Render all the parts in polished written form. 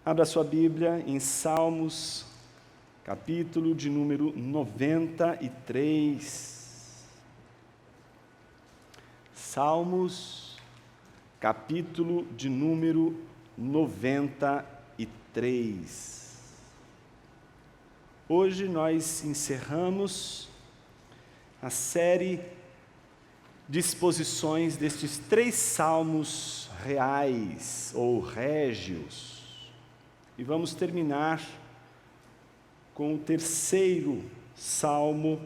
Abra sua Bíblia em Salmos, capítulo de número 93. Salmos, capítulo de número 93. Hoje nós encerramos a série de exposições destes 3 salmos reais ou régios. E vamos terminar com o 3º salmo,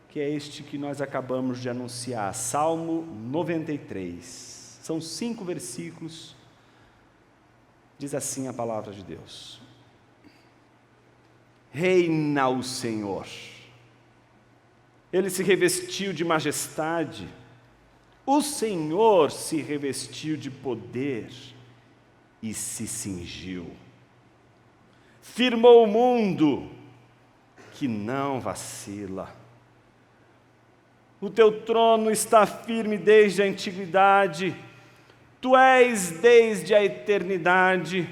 que é este que nós acabamos de anunciar, Salmo 93. São 5 versículos, diz assim a palavra de Deus: Reina o Senhor, Ele se revestiu de majestade, o Senhor se revestiu de poder e se cingiu. Firmou o mundo que não vacila. O teu trono está firme desde a antiguidade, tu és desde a eternidade.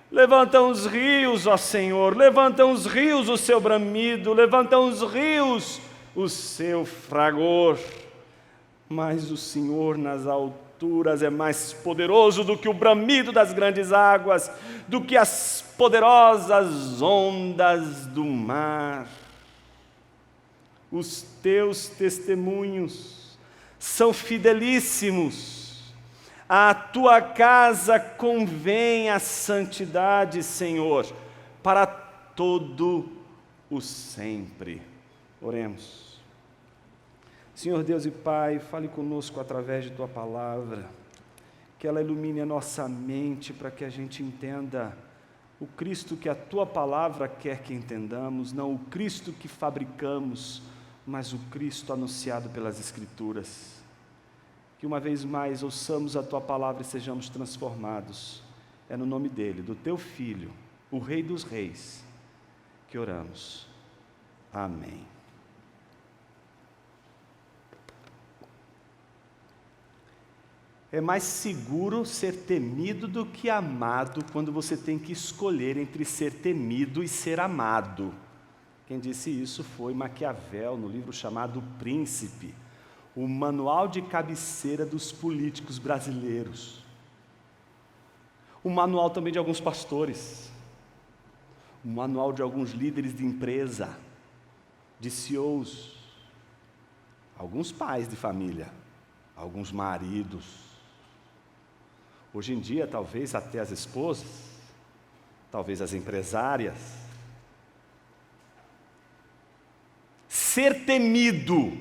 Levantam os rios, ó Senhor, levantam os rios o seu bramido, levantam os rios o seu fragor. Mas o Senhor nas alturas é mais poderoso do que o bramido das grandes águas, do que as poderosas ondas do mar. Os teus testemunhos são fidelíssimos. À tua casa convém a santidade, Senhor, para todo o sempre. Oremos. Senhor Deus e Pai, fale conosco através de Tua palavra, que ela ilumine a nossa mente para que a gente entenda o Cristo que a Tua palavra quer que entendamos, não o Cristo que fabricamos, mas o Cristo anunciado pelas Escrituras. Que uma vez mais ouçamos a Tua palavra e sejamos transformados. É no nome dEle, do Teu Filho, o Rei dos Reis, que oramos. Amém. É mais seguro ser temido do que amado quando você tem que escolher entre ser temido e ser amado. Quem disse isso foi Maquiavel, no livro chamado O Príncipe, o manual de cabeceira dos políticos brasileiros. O manual também de alguns pastores, o manual de alguns líderes de empresa, de CEOs, alguns pais de família, alguns maridos. Hoje em dia, talvez até as esposas, talvez as empresárias. Ser temido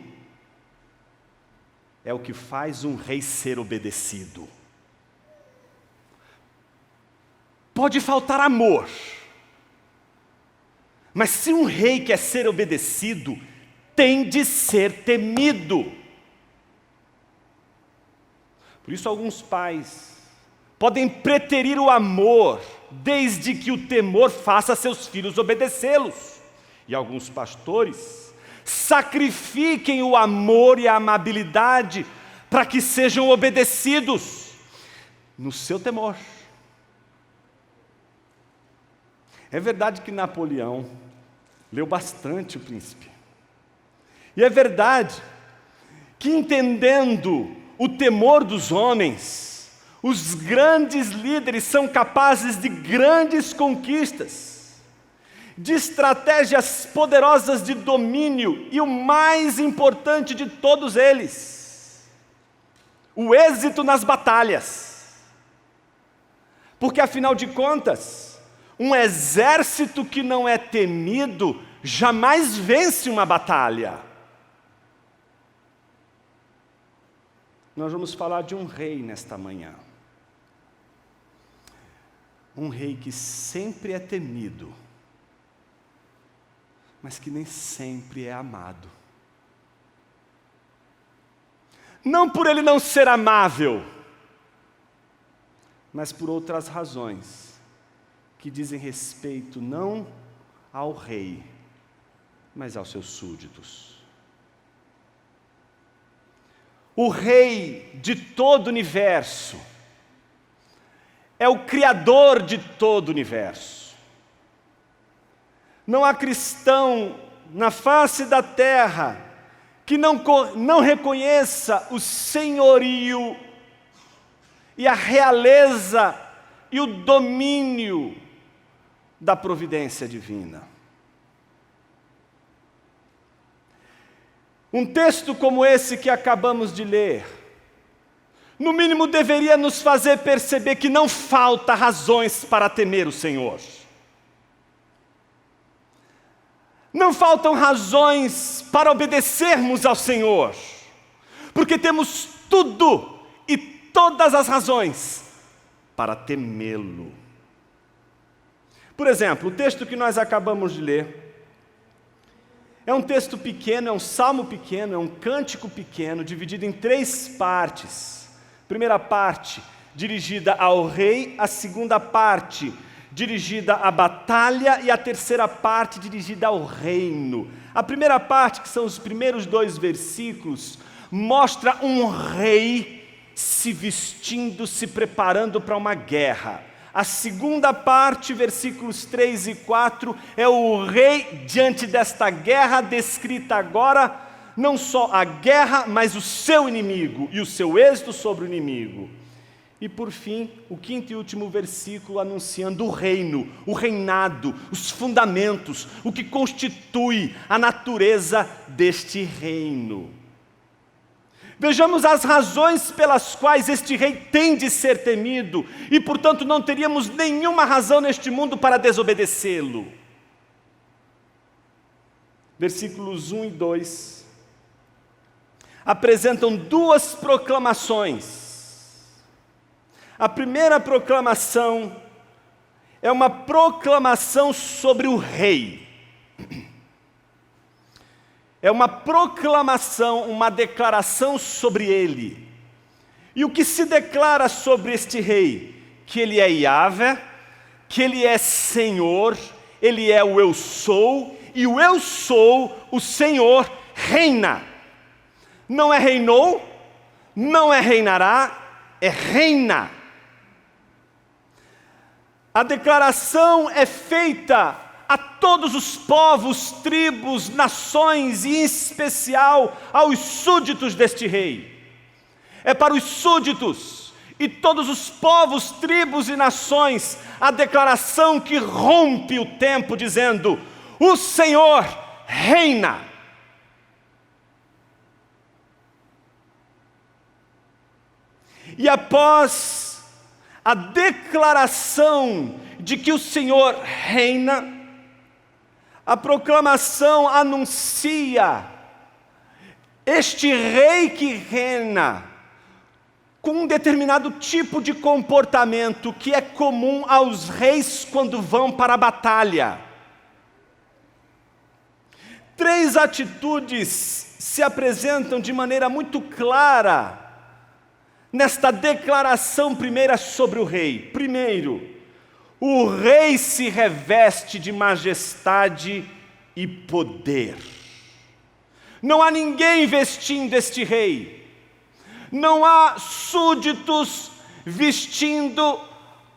é o que faz um rei ser obedecido. Pode faltar amor, mas se um rei quer ser obedecido, tem de ser temido. Por isso, alguns pais podem preterir o amor, desde que o temor faça seus filhos obedecê-los. E alguns pastores sacrifiquem o amor e a amabilidade para que sejam obedecidos no seu temor. É verdade que Napoleão leu bastante O Príncipe. E é verdade que, entendendo o temor dos homens, os grandes líderes são capazes de grandes conquistas, de estratégias poderosas de domínio e o mais importante de todos eles, o êxito nas batalhas. Porque, afinal de contas, um exército que não é temido jamais vence uma batalha. Nós vamos falar de um rei nesta manhã. Um rei que sempre é temido, mas que nem sempre é amado. Não por ele não ser amável, mas por outras razões, que dizem respeito não ao rei, mas aos seus súditos. O rei de todo o universo é o Criador de todo o universo. Não há cristão na face da terra que não reconheça o senhorio e a realeza e o domínio da providência divina. Um texto como esse que acabamos de ler, no mínimo deveria nos fazer perceber que não falta razões para temer o Senhor. Não faltam razões para obedecermos ao Senhor, porque temos tudo e todas as razões para temê-lo. Por exemplo, o texto que nós acabamos de ler é um texto pequeno, é um salmo pequeno, é um cântico pequeno, dividido em 3 partes. Primeira parte, dirigida ao rei, a segunda parte, dirigida à batalha, e a terceira parte, dirigida ao reino. A primeira parte, que são os primeiros 2 versículos, mostra um rei se vestindo, se preparando para uma guerra. A segunda parte, versículos 3 e 4, é o rei diante desta guerra, descrita agora, não só a guerra, mas o seu inimigo e o seu êxito sobre o inimigo. E por fim, o 5º e último versículo anunciando o reino, o reinado, os fundamentos, o que constitui a natureza deste reino. Vejamos as razões pelas quais este rei tem de ser temido e, portanto, não teríamos nenhuma razão neste mundo para desobedecê-lo. Versículos 1 e 2 apresentam 2 proclamações. A primeira proclamação é uma proclamação sobre o rei. É uma proclamação, uma declaração sobre ele. E o que se declara sobre este rei? Que ele é Yahvé, que ele é Senhor, ele é o Eu Sou, e o Eu Sou, o Senhor, reina. Não é reinou, não é reinará, é reina. A declaração é feita a todos os povos, tribos, nações e em especial aos súditos deste rei. É para os súditos e todos os povos, tribos e nações a declaração que rompe o tempo dizendo: o Senhor reina. E após a declaração de que o Senhor reina, a proclamação anuncia este rei que reina com um determinado tipo de comportamento que é comum aos reis quando vão para a batalha. 3 atitudes se apresentam de maneira muito clara nesta declaração primeira sobre o rei. Primeiro, o rei se reveste de majestade e poder. Não há ninguém vestindo este rei. Não há súditos vestindo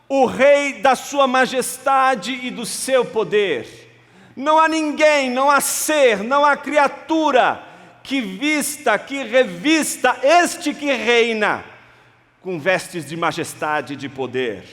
o rei da sua majestade e do seu poder. Não há ninguém, não há ser, não há criatura que vista, que revista este que reina com vestes de majestade e de poder.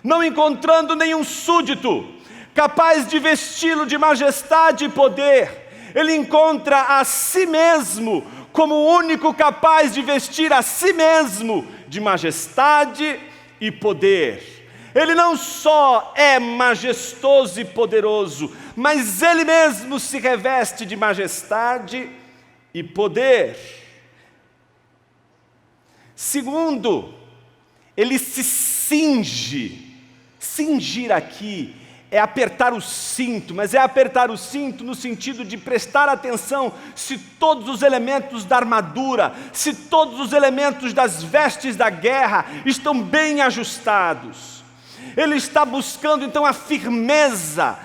Não encontrando nenhum súdito capaz de vesti-lo de majestade e poder, ele encontra a si mesmo como o único capaz de vestir a si mesmo de majestade e poder. Ele não só é majestoso e poderoso, mas ele mesmo se reveste de majestade e poder. Segundo, ele se cinge. Cingir aqui é apertar o cinto, mas é apertar o cinto no sentido de prestar atenção se todos os elementos da armadura, se todos os elementos das vestes da guerra estão bem ajustados. Ele está buscando então a firmeza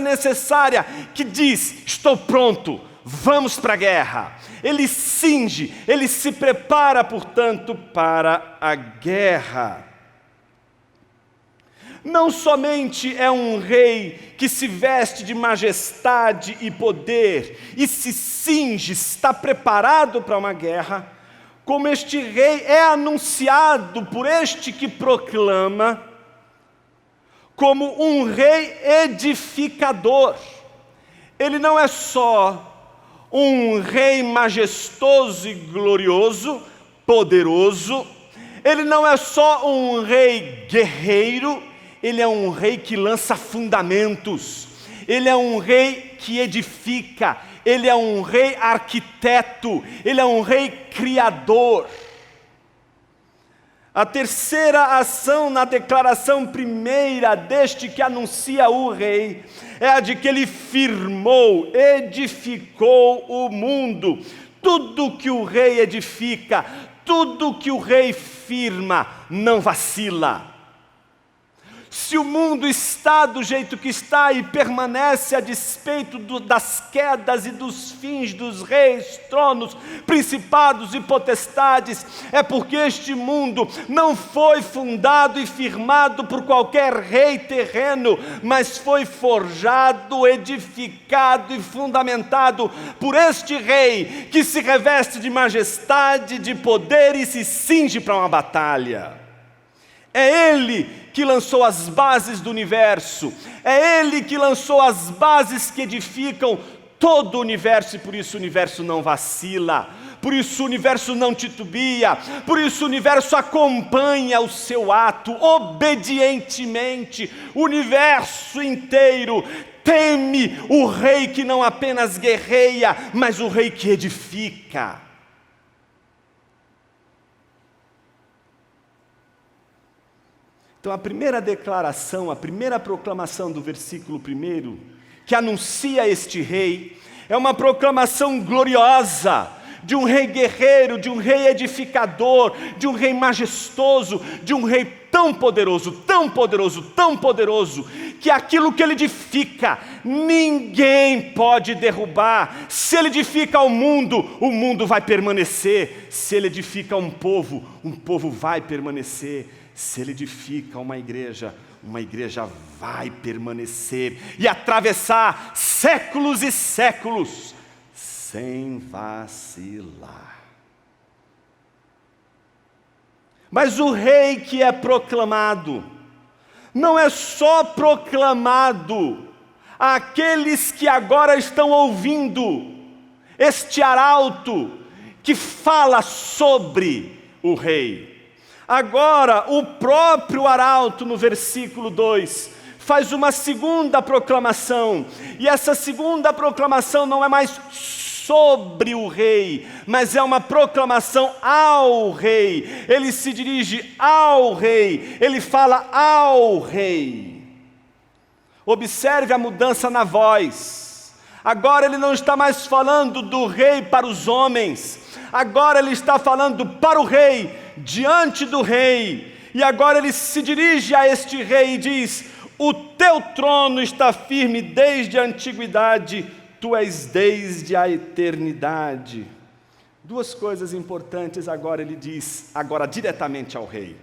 necessária que diz: estou pronto, vamos para a guerra. Ele cinge, ele se prepara, portanto, para a guerra. não somente é um rei que se veste de majestade e poder e se cinge, está preparado para uma guerra, como este rei é anunciado por este que proclama como um rei edificador. Ele não é só um rei majestoso e glorioso, poderoso, ele não é só um rei guerreiro, ele é um rei que lança fundamentos, ele é um rei que edifica, ele é um rei arquiteto, ele é um rei criador. A terceira ação na declaração primeira deste que anuncia o rei é a de que ele firmou, edificou o mundo. Tudo que o rei edifica, tudo que o rei firma, não vacila. Se o mundo está do jeito que está e permanece a despeito das quedas e dos fins dos reis, tronos, principados e potestades, é porque este mundo não foi fundado e firmado por qualquer rei terreno, mas foi forjado, edificado e fundamentado por este rei que se reveste de majestade, de poder e se cinge para uma batalha. É Ele que lançou as bases do universo, é Ele que lançou as bases que edificam todo o universo, e por isso o universo não vacila, por isso o universo não titubia, por isso o universo acompanha o seu ato obedientemente. O universo inteiro teme o rei que não apenas guerreia, mas o rei que edifica. Então a primeira declaração, a primeira proclamação do versículo 1, que anuncia este rei, é uma proclamação gloriosa, de um rei guerreiro, de um rei edificador, de um rei majestoso, de um rei tão poderoso, tão poderoso, tão poderoso, que aquilo que ele edifica, ninguém pode derrubar. Se ele edifica o mundo vai permanecer. Se ele edifica um povo vai permanecer. Se ele edifica uma igreja vai permanecer e atravessar séculos e séculos sem vacilar. Mas o rei que é proclamado, não é só proclamado àqueles que agora estão ouvindo este arauto que fala sobre o rei. Agora, o próprio arauto, no versículo 2, faz uma segunda proclamação, e essa segunda proclamação não é mais sobre o rei, mas é uma proclamação ao rei. Ele se dirige ao rei, ele fala ao rei. Observe a mudança na voz. Agora ele não está mais falando do rei para os homens, agora ele está falando para o rei, diante do rei, e agora ele se dirige a este rei e diz: o teu trono está firme desde a antiguidade, tu és desde a eternidade. Duas coisas importantes agora ele diz, agora diretamente ao rei.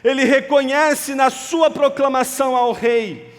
Ele reconhece na sua proclamação ao rei,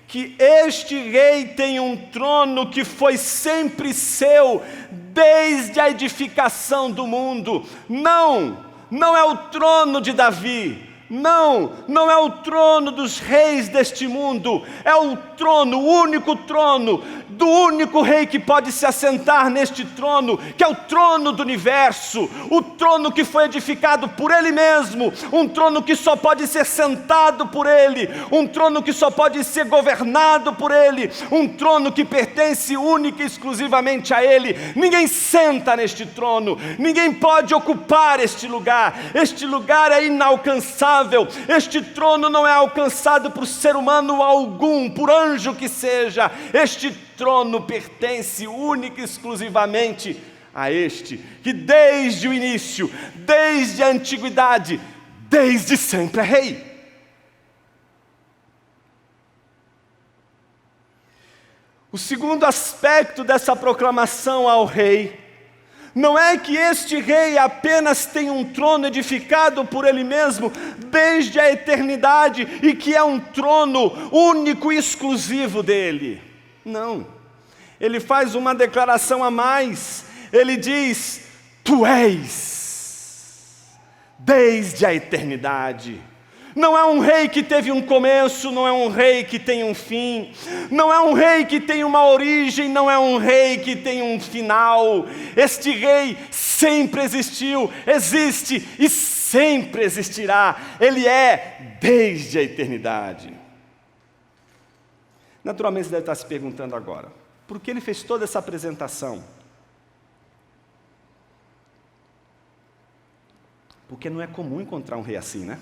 que este rei tem um trono que foi sempre seu, desde a edificação do mundo. Não é o trono de Davi, não é o trono dos reis deste mundo, é o trono, o único trono, do único rei que pode se assentar neste trono, que é o trono do universo, o trono que foi edificado por Ele mesmo, um trono que só pode ser sentado por Ele, um trono que só pode ser governado por Ele, um trono que pertence única e exclusivamente a Ele. Ninguém senta neste trono, ninguém pode ocupar este lugar é inalcançável, este trono não é alcançado por ser humano algum, por anjo que seja, este trono pertence única e exclusivamente a este, que desde o início, desde a antiguidade, desde sempre é rei. O segundo aspecto dessa proclamação ao rei Não é que este rei apenas tem um trono edificado por ele mesmo desde a eternidade e que é um trono único e exclusivo dele. Não. Ele faz uma declaração a mais. Ele diz: tu és desde a eternidade. Não é um rei que teve um começo, não é um rei que tem um fim, não é um rei que tem uma origem, não é um rei que tem um final. Este rei sempre existiu, existe e sempre existirá. Ele é desde a eternidade. Naturalmente você deve estar se perguntando agora, por que ele fez toda essa apresentação? Porque não é comum encontrar um rei assim, né?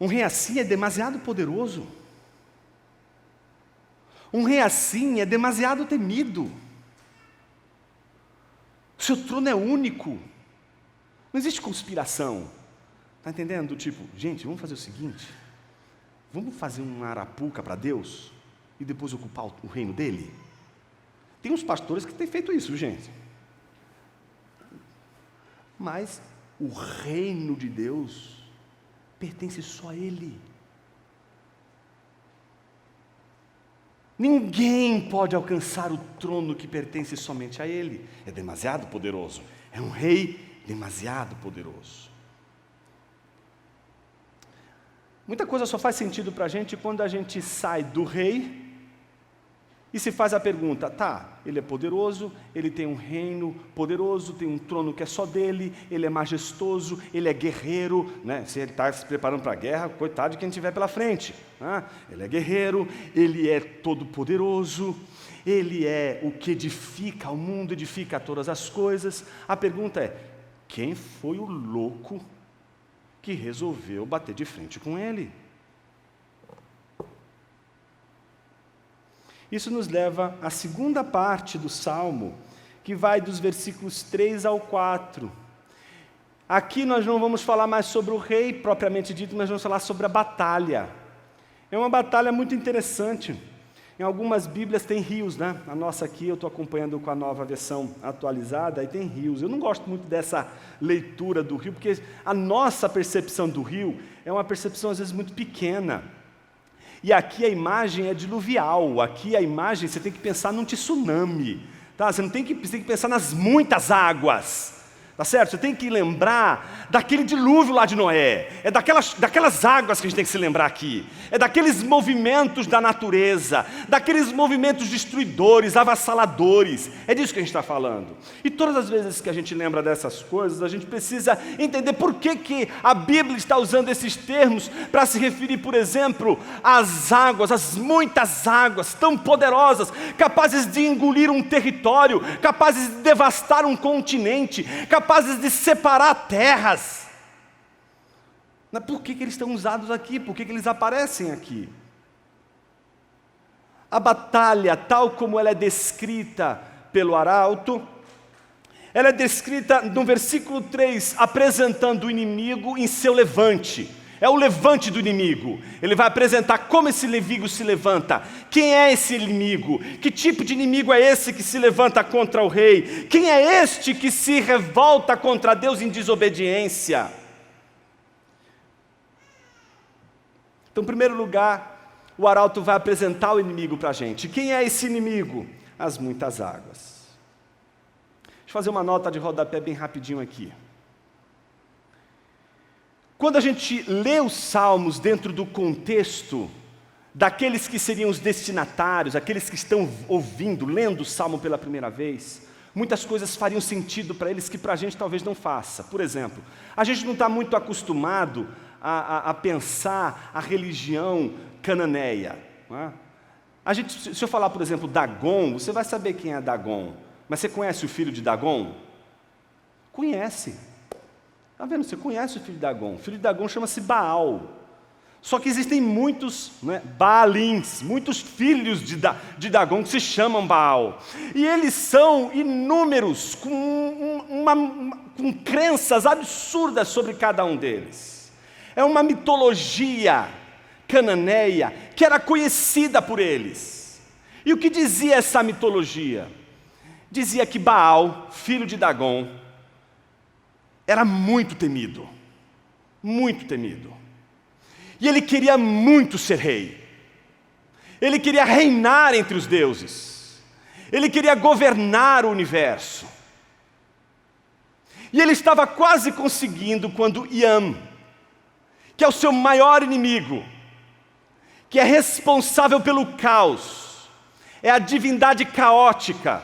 Um rei assim é demasiado poderoso. Um rei assim é demasiado temido. O seu trono é único. Não existe conspiração. Está entendendo? Tipo, gente, vamos fazer o seguinte. Vamos fazer uma arapuca para Deus e depois ocupar o reino dele? Tem uns pastores que têm feito isso, gente. Mas o reino de Deus pertence só a Ele. Ninguém pode alcançar o trono que pertence somente a Ele. É demasiado poderoso. É um rei demasiado poderoso. Muita coisa só faz sentido para a gente quando a gente sai do rei e se faz a pergunta: tá, ele é poderoso, ele tem um reino poderoso, tem um trono que é só dele, ele é majestoso, ele é guerreiro, né? Se ele está se preparando para a guerra, coitado de quem estiver pela frente, né? Ele é guerreiro, ele é todo poderoso, ele é o que edifica o mundo, edifica todas as coisas. A pergunta é: quem foi o louco que resolveu bater de frente com ele? Isso nos leva à segunda parte do Salmo, que vai dos versículos 3 ao 4. Aqui nós não vamos falar mais sobre o rei propriamente dito, mas vamos falar sobre a batalha. É uma batalha muito interessante. Em algumas Bíblias tem rios, né? A nossa aqui eu estou acompanhando com a nova versão atualizada, aí tem rios. Eu não gosto muito dessa leitura do rio, porque a nossa percepção do rio é uma percepção às vezes muito pequena. E aqui a imagem é diluvial, aqui a imagem você tem que pensar num tsunami, tá? Você tem que pensar nas muitas águas, tá certo? Você tem que lembrar daquele dilúvio lá de Noé, é daquelas águas que a gente tem que se lembrar aqui, é daqueles movimentos da natureza, daqueles movimentos destruidores, avassaladores, é disso que a gente está falando. E todas as vezes que a gente lembra dessas coisas, a gente precisa entender por que a Bíblia está usando esses termos para se referir, por exemplo, às águas, às muitas águas tão poderosas, capazes de engolir um território, capazes de devastar um continente, capazes de separar terras. Mas por que eles estão usados aqui? Por que eles aparecem aqui? A batalha, tal como ela é descrita pelo arauto, ela é descrita no versículo 3, apresentando o inimigo em seu levante. É o levante do inimigo. Ele vai apresentar como esse inimigo se levanta. Quem é esse inimigo? Que tipo de inimigo é esse que se levanta contra o rei? Quem é este que se revolta contra Deus em desobediência? Então, em primeiro lugar, o arauto vai apresentar o inimigo para a gente. Quem é esse inimigo? As muitas águas. Deixa eu fazer uma nota de rodapé bem rapidinho aqui. Quando a gente lê os salmos dentro do contexto daqueles que seriam os destinatários, aqueles que estão ouvindo, lendo o salmo pela primeira vez, muitas coisas fariam sentido para eles que para a gente talvez não faça. Por exemplo, a gente não está muito acostumado a pensar a religião cananeia. Não é? Se eu falar, por exemplo, Dagon, você vai saber quem é Dagon. Mas você conhece o filho de Dagon? Conhece. Está vendo? Você conhece o filho de Dagon. O filho de Dagon chama-se Baal. Só que existem muitos, né, Baalins, muitos filhos de Dagon que se chamam Baal. E eles são inúmeros, com crenças absurdas sobre cada um deles. É uma mitologia cananeia que era conhecida por eles. E o que dizia essa mitologia? Dizia que Baal, filho de Dagom, era muito temido. Muito temido. E ele queria muito ser rei. Ele queria reinar entre os deuses. Ele queria governar o universo. E ele estava quase conseguindo quando Iam, que é o seu maior inimigo, que é responsável pelo caos, é a divindade caótica,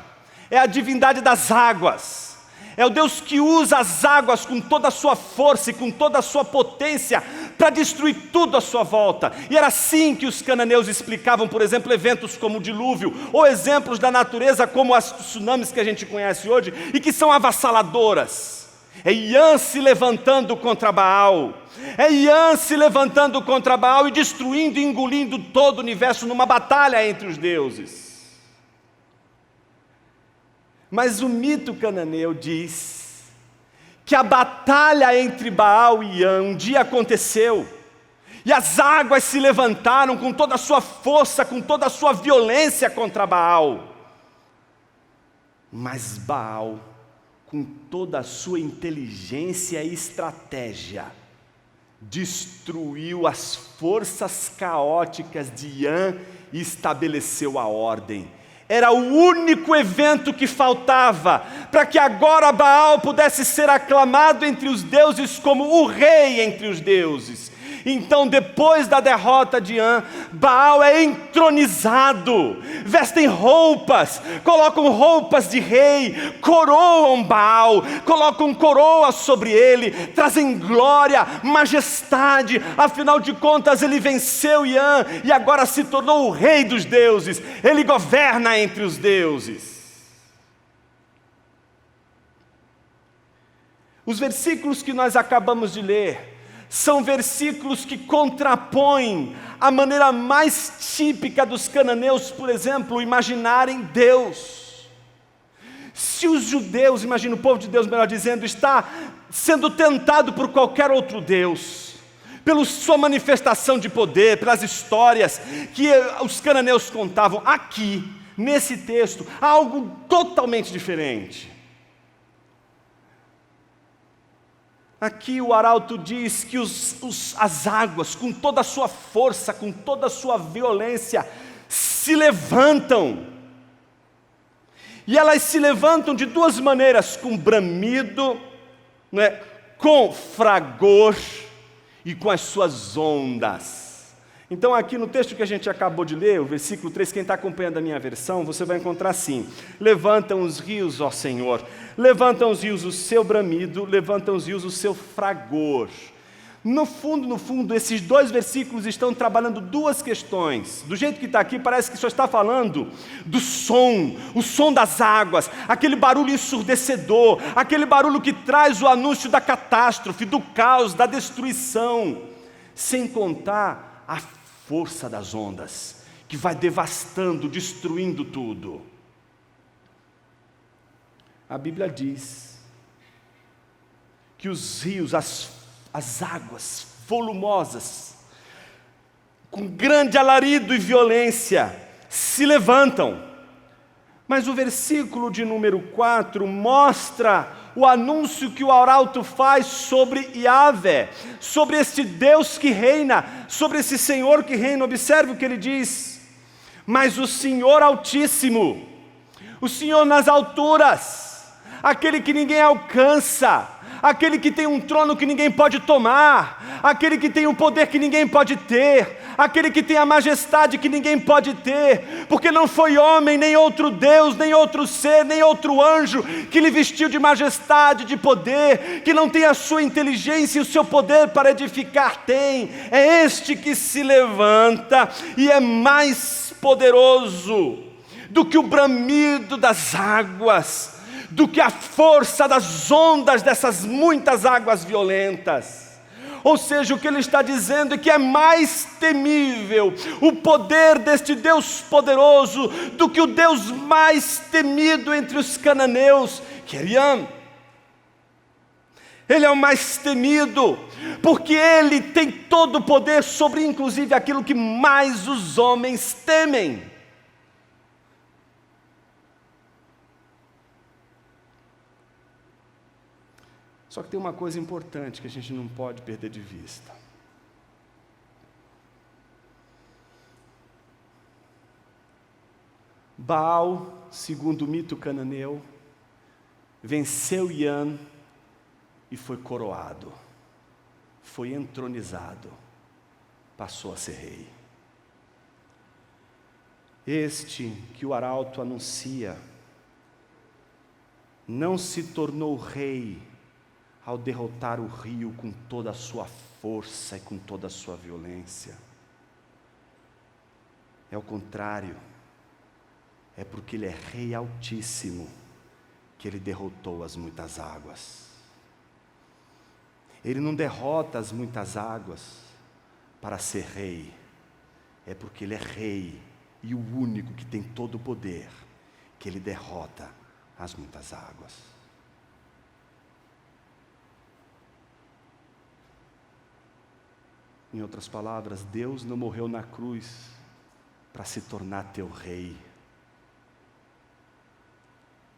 é a divindade das águas, é o Deus que usa as águas com toda a sua força e com toda a sua potência para destruir tudo à sua volta. E era assim que os cananeus explicavam, por exemplo, eventos como o dilúvio, ou exemplos da natureza como as tsunamis que a gente conhece hoje, e que são avassaladoras. É Iam se levantando contra Baal, é Iam se levantando contra Baal e destruindo e engolindo todo o universo numa batalha entre os deuses. Mas o mito cananeu diz que a batalha entre Baal e Iam um dia aconteceu, e as águas se levantaram com toda a sua força, com toda a sua violência contra Baal. Mas Baal, com toda a sua inteligência e estratégia, destruiu as forças caóticas de Iam e estabeleceu a ordem. Era o único evento que faltava para que agora Baal pudesse ser aclamado entre os deuses como o rei entre os deuses. Então, depois da derrota de Iam, Baal é entronizado, vestem roupas, colocam roupas de rei, coroam Baal, colocam coroa sobre ele, trazem glória, majestade. Afinal de contas, ele venceu Iam e agora se tornou o rei dos deuses, ele governa entre os deuses. Os versículos que nós acabamos de ler são versículos que contrapõem a maneira mais típica dos cananeus, por exemplo, imaginarem Deus. Se os judeus, imagina o povo de Deus, melhor dizendo, está sendo tentado por qualquer outro Deus, pela sua manifestação de poder, pelas histórias que os cananeus contavam, aqui, nesse texto, há algo totalmente diferente. Aqui o arauto diz que as águas, com toda a sua força, com toda a sua violência, se levantam. E elas se levantam de duas maneiras: com bramido, com fragor e com as suas ondas. Então aqui no texto que a gente acabou de ler, o versículo 3, quem está acompanhando a minha versão, você vai encontrar assim: levantam os rios, ó Senhor, levantam os rios o seu bramido, levantam os rios o seu fragor. No fundo, esses dois versículos estão trabalhando duas questões. Do jeito que está aqui, parece que só está falando do som, o som das águas, aquele barulho ensurdecedor, aquele barulho que traz o anúncio da catástrofe, do caos, da destruição, sem contar a força das ondas, que vai devastando, destruindo tudo. A Bíblia diz que os rios, as águas volumosas, com grande alarido e violência, se levantam. Mas o versículo de número 4 mostra o anúncio que o arauto faz sobre Yahvé, sobre este Deus que reina, sobre esse Senhor que reina. Observe o que ele diz: mas o Senhor Altíssimo, o Senhor nas alturas, aquele que ninguém alcança, aquele que tem um trono que ninguém pode tomar, aquele que tem um poder que ninguém pode ter, aquele que tem a majestade que ninguém pode ter, porque não foi homem, nem outro Deus, nem outro ser, nem outro anjo que lhe vestiu de majestade, de poder, que não tem a sua inteligência e o seu poder para edificar. Tem, é este que se levanta e é mais poderoso do que o bramido das águas, do que a força das ondas dessas muitas águas violentas. Ou seja, o que ele está dizendo é que é mais temível o poder deste Deus poderoso do que o Deus mais temido entre os cananeus, que é Iam. Ele é o mais temido, porque ele tem todo o poder sobre inclusive aquilo que mais os homens temem. Só que tem uma coisa importante que a gente não pode perder de vista. Baal, segundo o mito cananeu, venceu Ian e foi coroado, foi entronizado, passou a ser rei. Este que o arauto anuncia, não se tornou rei ao derrotar o rio com toda a sua força e com toda a sua violência. É o contrário, é porque ele é rei altíssimo que ele derrotou as muitas águas. Ele não derrota as muitas águas para ser rei, é porque ele é rei e o único que tem todo o poder, que ele derrota as muitas águas. Em outras palavras, Deus não morreu na cruz para se tornar teu rei.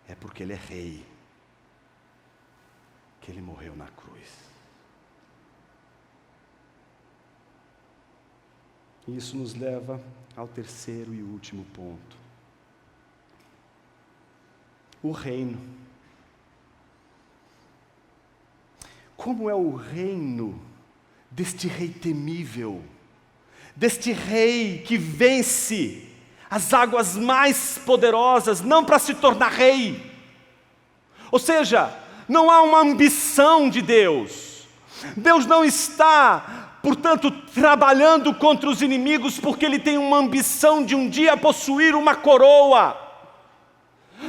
É porque ele é rei que ele morreu na cruz. E isso nos leva ao terceiro e último ponto. O reino. Como é o reino deste rei temível, deste rei que vence as águas mais poderosas, não para se tornar rei. Ou seja, não há uma ambição de Deus. Deus não está, portanto, trabalhando contra os inimigos porque Ele tem uma ambição de um dia possuir uma coroa.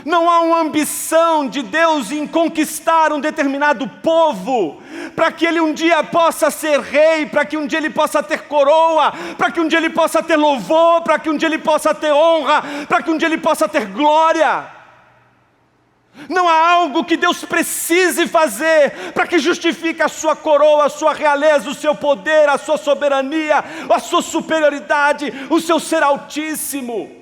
Não há uma ambição de Deus em conquistar um determinado povo, para que ele um dia possa ser rei, para que um dia ele possa ter coroa, para que um dia ele possa ter louvor, para que um dia ele possa ter honra, para que um dia ele possa ter glória. Não há algo que Deus precise fazer para que justifique a sua coroa, a sua realeza, o seu poder, a sua soberania, a sua superioridade, o seu ser altíssimo.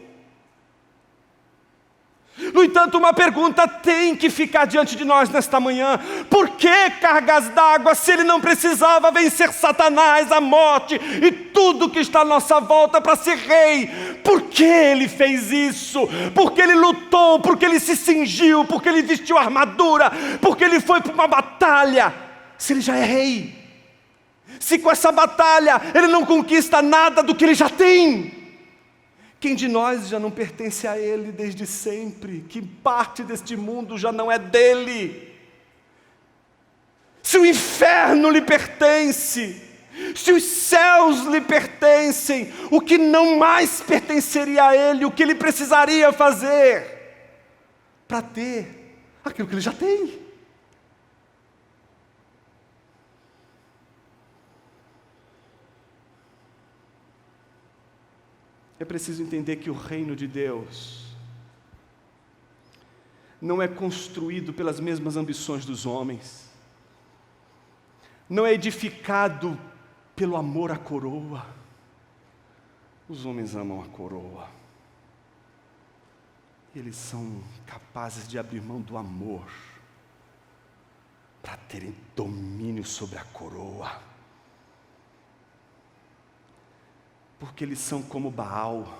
No entanto, uma pergunta tem que ficar diante de nós nesta manhã: por que cargas d'água se ele não precisava vencer Satanás, a morte e tudo que está à nossa volta para ser rei? Por que ele fez isso? Porque ele lutou, porque ele se cingiu, porque ele vestiu armadura, porque ele foi para uma batalha, se ele já é rei? Se com essa batalha ele não conquista nada do que ele já tem? Quem de nós já não pertence a Ele desde sempre? Que parte deste mundo já não é dele? Se o inferno lhe pertence, se os céus lhe pertencem, o que não mais pertenceria a Ele, o que ele precisaria fazer para ter aquilo que ele já tem? É preciso entender que o reino de Deus não é construído pelas mesmas ambições dos homens, não é edificado pelo amor à coroa. Os homens amam a coroa, eles são capazes de abrir mão do amor para terem domínio sobre a coroa. Porque eles são como Baal.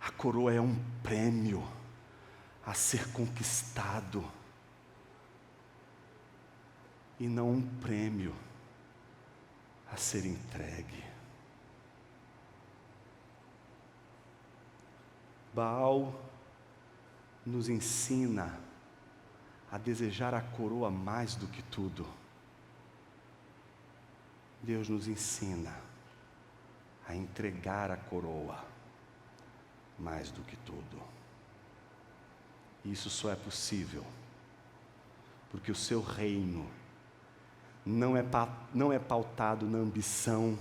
A coroa é um prêmio a ser conquistado, e não um prêmio a ser entregue. Baal nos ensina a desejar a coroa mais do que tudo. Deus nos ensina a entregar a coroa mais do que tudo. Isso só é possível porque o seu reino não é pautado na ambição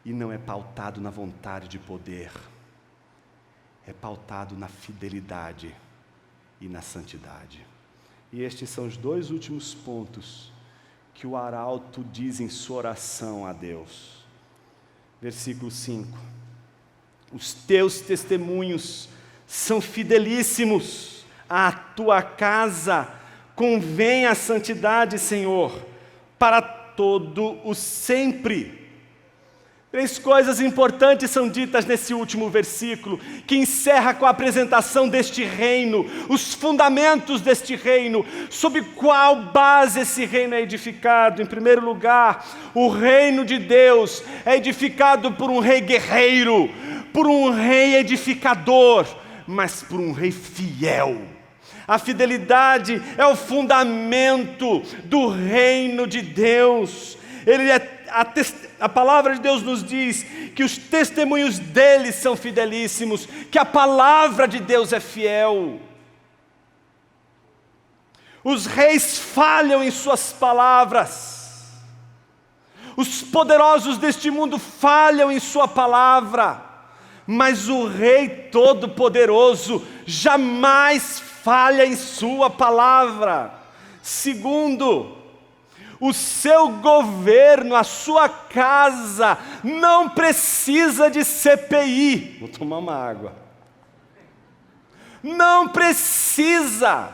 e não é pautado na vontade de poder. É pautado na fidelidade e na santidade. E estes são os dois últimos pontos que o arauto diz em sua oração a Deus. Versículo 5: os teus testemunhos são fidelíssimos, a tua casa convém a santidade, Senhor, para todo o sempre. 3 coisas importantes são ditas nesse último versículo, que encerra com a apresentação deste reino, os fundamentos deste reino, sob qual base esse reino é edificado. Em primeiro lugar, o reino de Deus é edificado por um rei guerreiro, por um rei edificador, mas por um rei fiel. A fidelidade é o fundamento do reino de Deus. A palavra de Deus nos diz que os testemunhos dele são fidelíssimos, que a palavra de Deus é fiel. Os reis falham em suas palavras, os poderosos deste mundo falham em sua palavra, mas o Rei Todo-Poderoso jamais falha em sua palavra. Segundo, o seu governo, a sua casa, não precisa de CPI. Vou tomar uma água. Não precisa.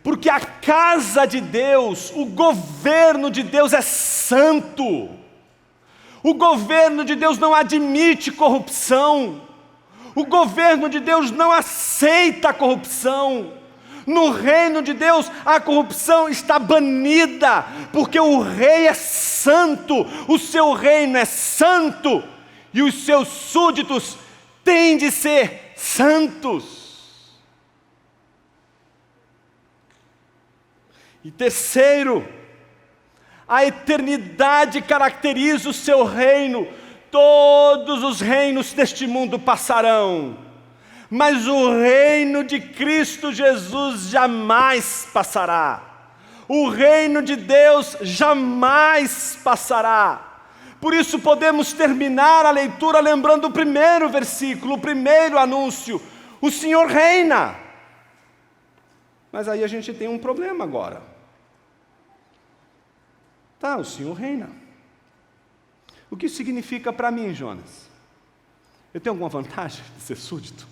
Porque a casa de Deus, o governo de Deus é santo. O governo de Deus não admite corrupção. O governo de Deus não aceita a corrupção. No reino de Deus, a corrupção está banida, porque o rei é santo, o seu reino é santo, e os seus súditos têm de ser santos. E terceiro, a eternidade caracteriza o seu reino. Todos os reinos deste mundo passarão, mas o reino de Cristo Jesus jamais passará. O reino de Deus jamais passará. Por isso podemos terminar a leitura lembrando o primeiro versículo, o primeiro anúncio: o Senhor reina. Mas aí a gente tem um problema agora. Tá, o Senhor reina. O que isso significa para mim, Jonas? Eu tenho alguma vantagem de ser súdito?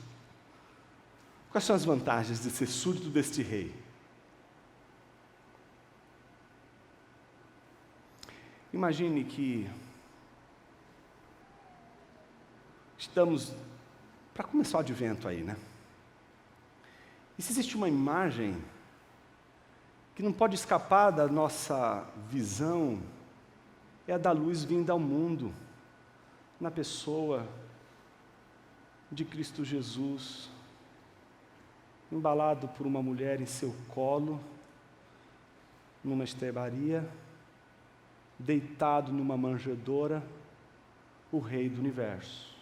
Quais são as vantagens de ser súdito deste rei? Imagine que estamos para começar o advento aí, né? E se existe uma imagem que não pode escapar da nossa visão, é a da luz vinda ao mundo, na pessoa de Cristo Jesus, embalado por uma mulher em seu colo, numa estrebaria, deitado numa manjedoura, o Rei do Universo.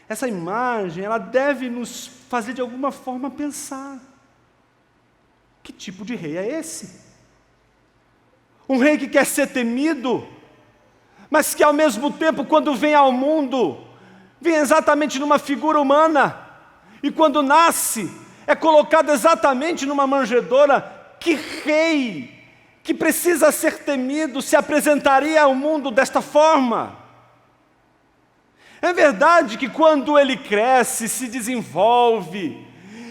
Essa imagem, ela deve nos fazer de alguma forma pensar: que tipo de rei é esse? Um rei que quer ser temido, mas que ao mesmo tempo, quando vem ao mundo, vem exatamente numa figura humana, e quando nasce, é colocado exatamente numa manjedoura. Que rei, que precisa ser temido, se apresentaria ao mundo desta forma? É verdade que quando ele cresce, se desenvolve,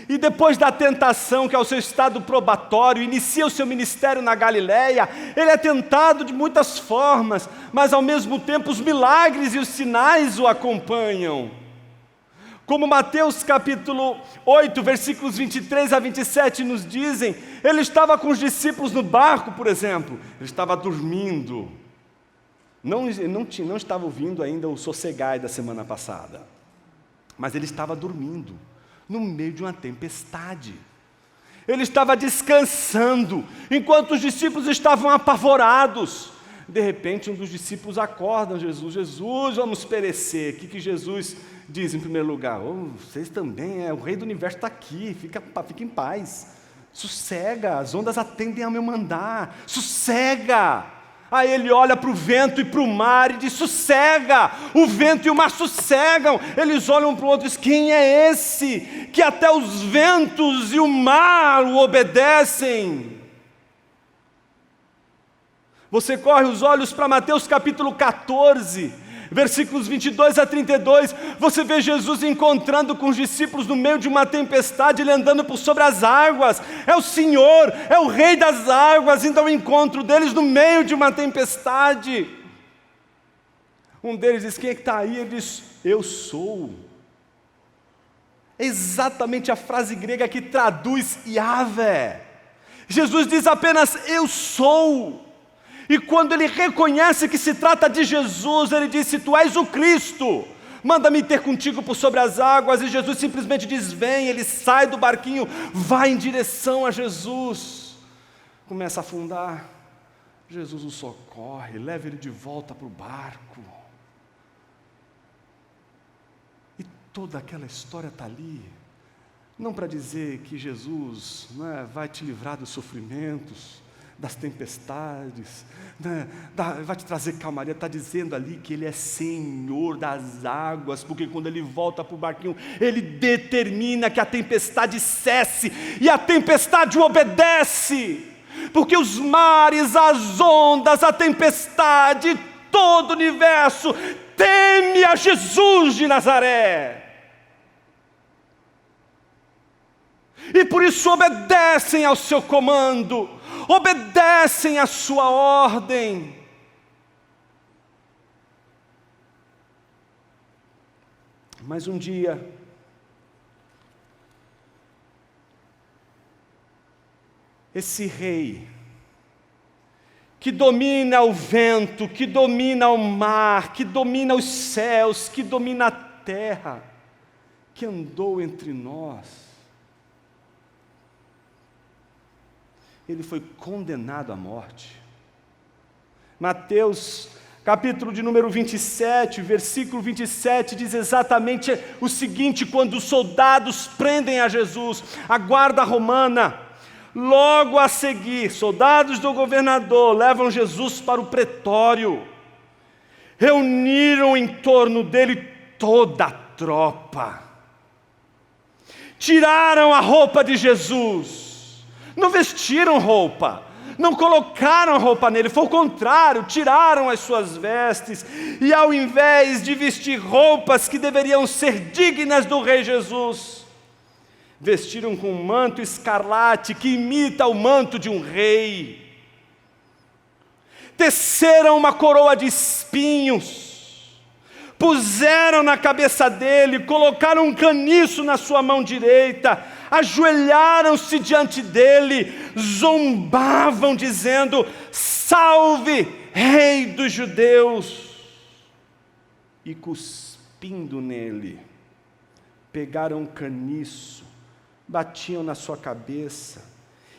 e depois da tentação, que é o seu estado probatório, inicia o seu ministério na Galileia, ele é tentado de muitas formas, mas ao mesmo tempo os milagres e os sinais o acompanham. Como Mateus capítulo 8, versículos 23 a 27 nos dizem, ele estava com os discípulos no barco, por exemplo, ele estava dormindo, não estava ouvindo ainda o sossegai da semana passada, mas ele estava dormindo, no meio de uma tempestade. Ele estava descansando, enquanto os discípulos estavam apavorados. De repente, um dos discípulos acorda Jesus, vamos perecer. O que Jesus diz em primeiro lugar? Vocês também, o Rei do Universo está aqui, fica em paz, sossega, as ondas atendem ao meu mandar, sossega. Aí ele olha para o vento e para o mar e diz: sossega, o vento e o mar sossegam. Eles olham um para o outro e dizem: quem é esse que até os ventos e o mar o obedecem? Você corre os olhos para Mateus capítulo 14, versículos 22 a 32, você vê Jesus encontrando com os discípulos no meio de uma tempestade, ele andando por sobre as águas. É o Senhor, é o Rei das águas, indo ao encontro deles no meio de uma tempestade. Um deles diz: quem é que está aí? Ele diz: eu sou. É exatamente a frase grega que traduz Yahvé. Jesus diz apenas: eu sou. E quando ele reconhece que se trata de Jesus, ele diz: se tu és o Cristo, manda-me ter contigo por sobre as águas. E Jesus simplesmente diz: vem. Ele sai do barquinho, vai em direção a Jesus, começa a afundar. Jesus o socorre, leva ele de volta para o barco. E toda aquela história está ali, não para dizer que Jesus vai te livrar dos sofrimentos, das tempestades, vai te trazer calmaria. Está dizendo ali que Ele é Senhor das águas, porque quando Ele volta para o barquinho, Ele determina que a tempestade cesse, e a tempestade o obedece, porque os mares, as ondas, a tempestade, todo o universo teme a Jesus de Nazaré. E por isso obedecem ao seu comando, obedecem à sua ordem. Mas um dia, esse rei, que domina o vento, que domina o mar, que domina os céus, que domina a terra, que andou entre nós, ele foi condenado à morte. Mateus, capítulo de número 27, versículo 27, diz exatamente o seguinte: quando os soldados prendem a Jesus, a guarda romana, logo a seguir, soldados do governador levam Jesus para o pretório, reuniram em torno dele toda a tropa, tiraram a roupa de Jesus, não vestiram roupa, não colocaram roupa nele, foi o contrário, tiraram as suas vestes, e ao invés de vestir roupas que deveriam ser dignas do Rei Jesus, vestiram com um manto escarlate que imita o manto de um rei, teceram uma coroa de espinhos, puseram na cabeça dele, colocaram um caniço na sua mão direita, ajoelharam-se diante dele, zombavam dizendo: salve, Rei dos Judeus! E cuspindo nele, pegaram um caniço, batiam na sua cabeça,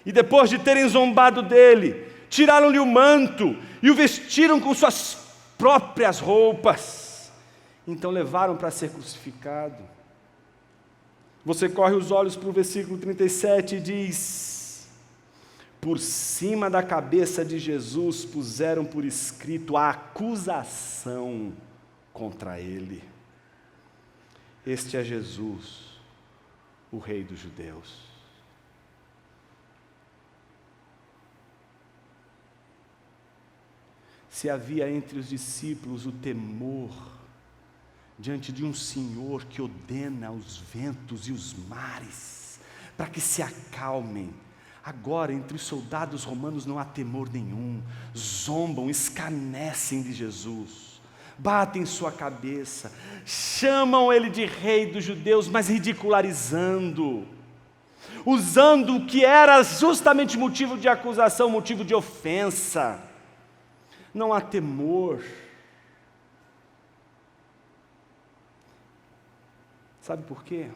e depois de terem zombado dele, tiraram-lhe o manto e o vestiram com suas próprias roupas. Então levaram para ser crucificado. Você corre os olhos para o versículo 37 e diz: por cima da cabeça de Jesus puseram por escrito a acusação contra ele. Este é Jesus, o Rei dos Judeus. Se havia entre os discípulos o temor diante de um Senhor que ordena os ventos e os mares para que se acalmem, agora entre os soldados romanos não há temor nenhum, zombam, escarnecem de Jesus, batem sua cabeça, chamam ele de Rei dos Judeus, mas ridicularizando, usando o que era justamente motivo de acusação, motivo de ofensa. Não há temor. Sabe por quê?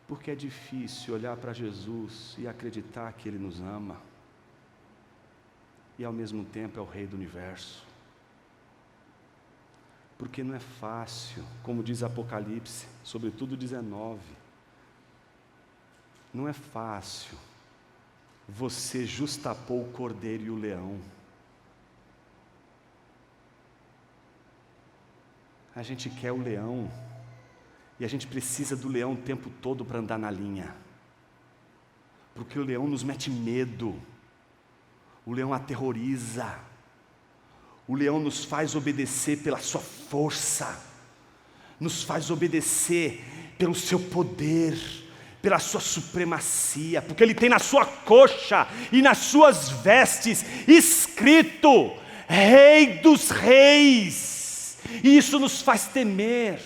Porque é difícil olhar para Jesus e acreditar que Ele nos ama, e ao mesmo tempo é o Rei do Universo. Porque não é fácil, como diz Apocalipse, sobretudo 19, não é fácil você justapor o cordeiro e o leão. A gente quer o leão, e a gente precisa do leão o tempo todo para andar na linha, porque o leão nos mete medo, o leão aterroriza, O leão nos faz obedecer pela sua força, nos faz obedecer pelo seu poder, pela sua supremacia, porque ele tem na sua coxa e nas suas vestes escrito: Rei dos Reis. E isso nos faz temer.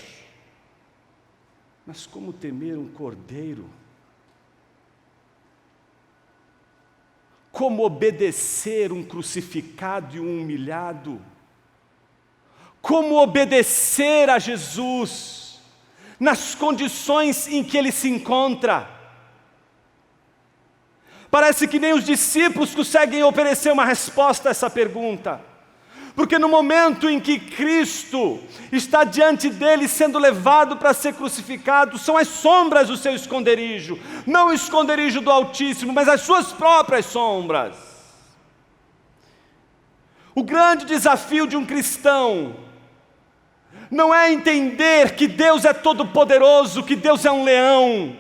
Mas como temer um cordeiro? Como obedecer um crucificado e um humilhado? Como obedecer a Jesus nas condições em que ele se encontra? Parece que nem os discípulos conseguem oferecer uma resposta a essa pergunta. Porque no momento em que Cristo está diante deles sendo levado para ser crucificado, são as sombras do seu esconderijo, não o esconderijo do Altíssimo, mas as suas próprias sombras. O grande desafio de um cristão não é entender que Deus é todo-poderoso, que Deus é um leão,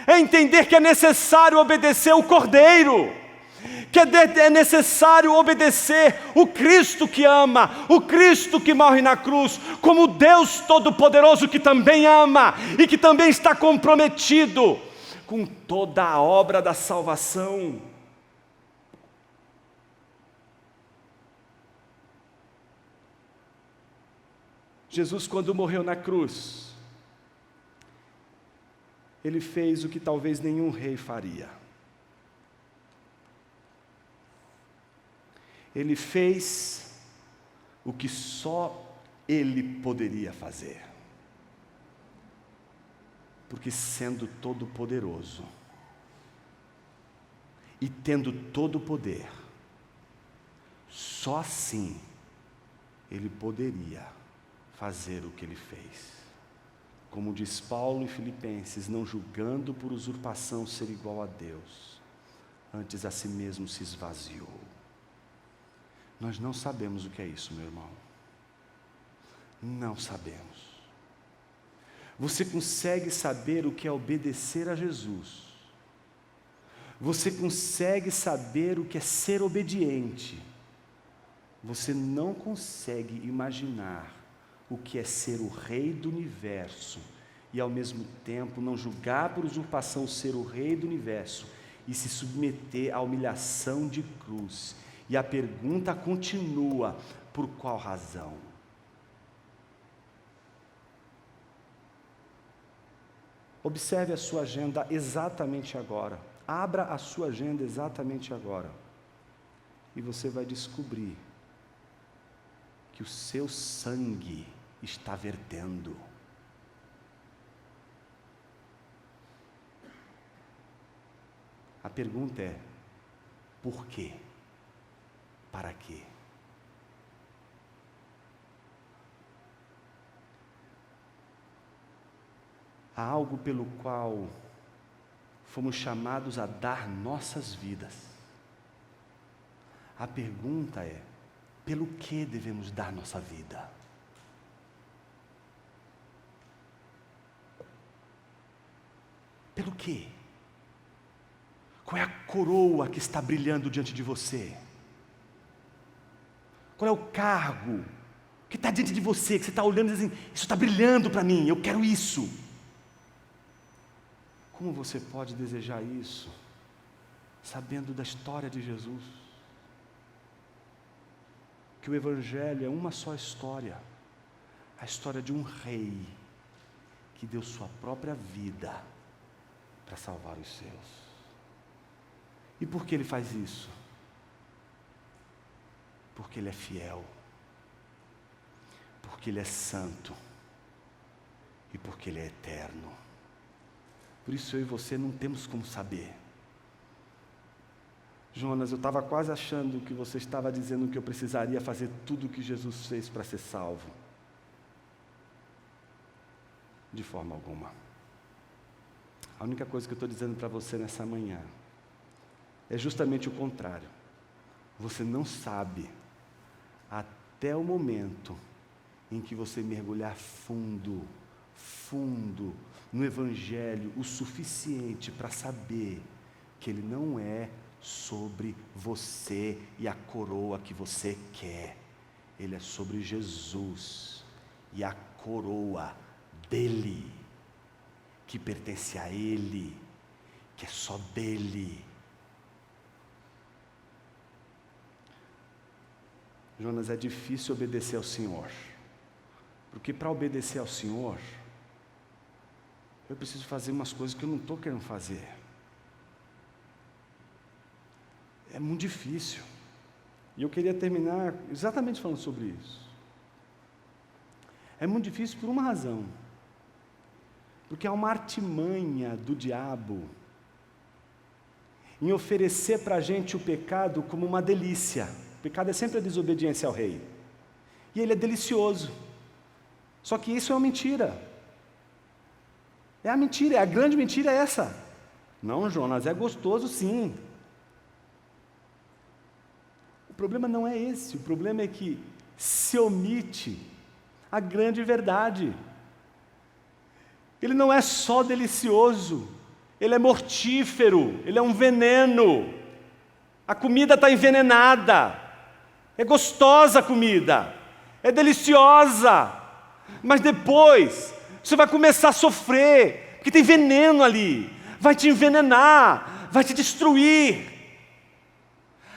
é entender que é necessário obedecer o Cordeiro, que é necessário obedecer o Cristo que ama, o Cristo que morre na cruz, como Deus Todo-Poderoso que também ama e que também está comprometido com toda a obra da salvação. Jesus, quando morreu na cruz, ele fez o que talvez nenhum rei faria. Ele fez o que só ele poderia fazer. Porque sendo todo-poderoso e tendo todo o poder, só assim ele poderia fazer o que ele fez. Como diz Paulo em Filipenses, não julgando por usurpação ser igual a Deus, antes a si mesmo se esvaziou. Nós não sabemos o que é isso, meu irmão. Não sabemos. Você consegue saber o que é obedecer a Jesus. Você consegue saber o que é ser obediente. Você não consegue imaginar o que é ser o rei do universo e ao mesmo tempo não julgar por usurpação ser o rei do universo e se submeter à humilhação de cruz. E a pergunta continua: por qual razão? Observe a sua agenda exatamente agora. Abra a sua agenda exatamente agora. E você vai descobrir que o seu sangue está vertendo. A pergunta é: por quê? Para quê? Há algo pelo qual fomos chamados a dar nossas vidas. A pergunta é: pelo que devemos dar nossa vida? Pelo quê? Qual é a coroa que está brilhando diante de você? Qual é o cargo que está diante de você, que você está olhando e diz assim: isso está brilhando para mim, eu quero isso. Como você pode desejar isso, sabendo da história de Jesus? Que o Evangelho é uma só história, a história de um rei que deu sua própria vida para salvar os seus. E por que ele faz isso? Porque ele é fiel, porque ele é santo e porque ele é eterno. Por isso eu e você não temos como saber. Jonas, eu estava quase achando que você estava dizendo que eu precisaria fazer tudo o que Jesus fez para ser salvo. De forma alguma. A única coisa que eu estou dizendo para você nessa manhã é justamente o contrário. Você não sabe até o momento em que você mergulhar fundo no Evangelho o suficiente para saber que ele não é sobre você e a coroa que você quer. ele é sobre Jesus e a coroa dele, que pertence a ele, que é só dele. Jonas, é difícil obedecer ao Senhor, porque para obedecer ao Senhor, eu preciso fazer umas coisas que eu não estou querendo fazer. É muito difícil. E eu queria terminar exatamente falando sobre isso. É muito difícil por uma razão. Porque há uma artimanha do diabo em oferecer para a gente o pecado como uma delícia. O pecado é sempre a desobediência ao rei. E ele é delicioso. Só que isso é uma mentira. É a mentira, a grande mentira é essa. Não, Jonas, é gostoso sim. O problema não é esse, o problema é que se omite a grande verdade. Ele não é só delicioso, ele é mortífero, ele é um veneno. A comida está envenenada, é gostosa a comida, é deliciosa, mas depois você vai começar a sofrer, porque tem veneno ali, vai te envenenar, vai te destruir.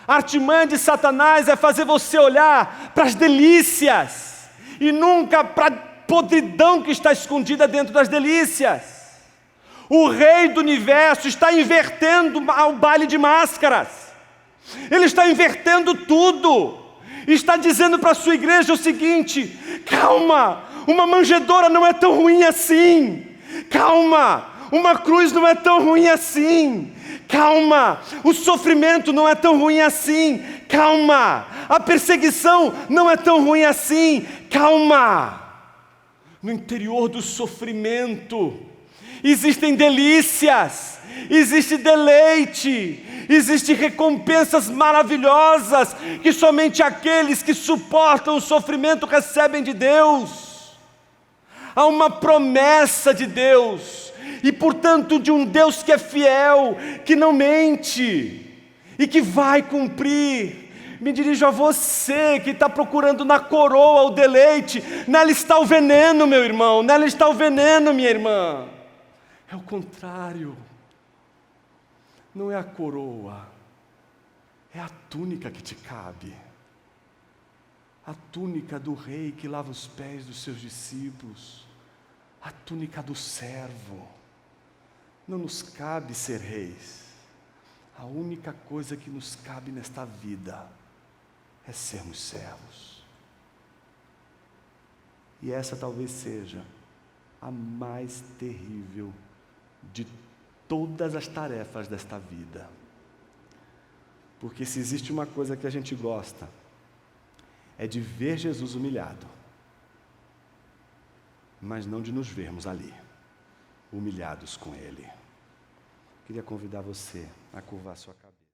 A artimanha de Satanás é fazer você olhar para as delícias e nunca para a podridão que está escondida dentro das delícias. O rei do universo está invertendo o baile de máscaras. Ele está invertendo tudo. Está dizendo para a sua igreja o seguinte: calma, uma manjedoura não é tão ruim assim. Calma, uma cruz não é tão ruim assim. Calma, o sofrimento não é tão ruim assim. Calma, a perseguição não é tão ruim assim. Calma. No interior do sofrimento existem delícias, existe deleite, existem recompensas maravilhosas que somente aqueles que suportam o sofrimento recebem de Deus. Há uma promessa de Deus, e portanto de um Deus que é fiel, que não mente e que vai cumprir. Me dirijo a você que está procurando na coroa o deleite. Nela está o veneno, meu irmão, nela está o veneno, minha irmã. É o contrário. Não é a coroa, é a túnica que te cabe. A túnica do rei que lava os pés dos seus discípulos. A túnica do servo. Não nos cabe ser reis. A única coisa que nos cabe nesta vida é sermos servos. E essa talvez seja a mais terrível de todas as tarefas desta vida. Porque se existe uma coisa que a gente gosta, é de ver Jesus humilhado, mas não de nos vermos ali, humilhados com Ele. Queria convidar você a curvar sua cabeça.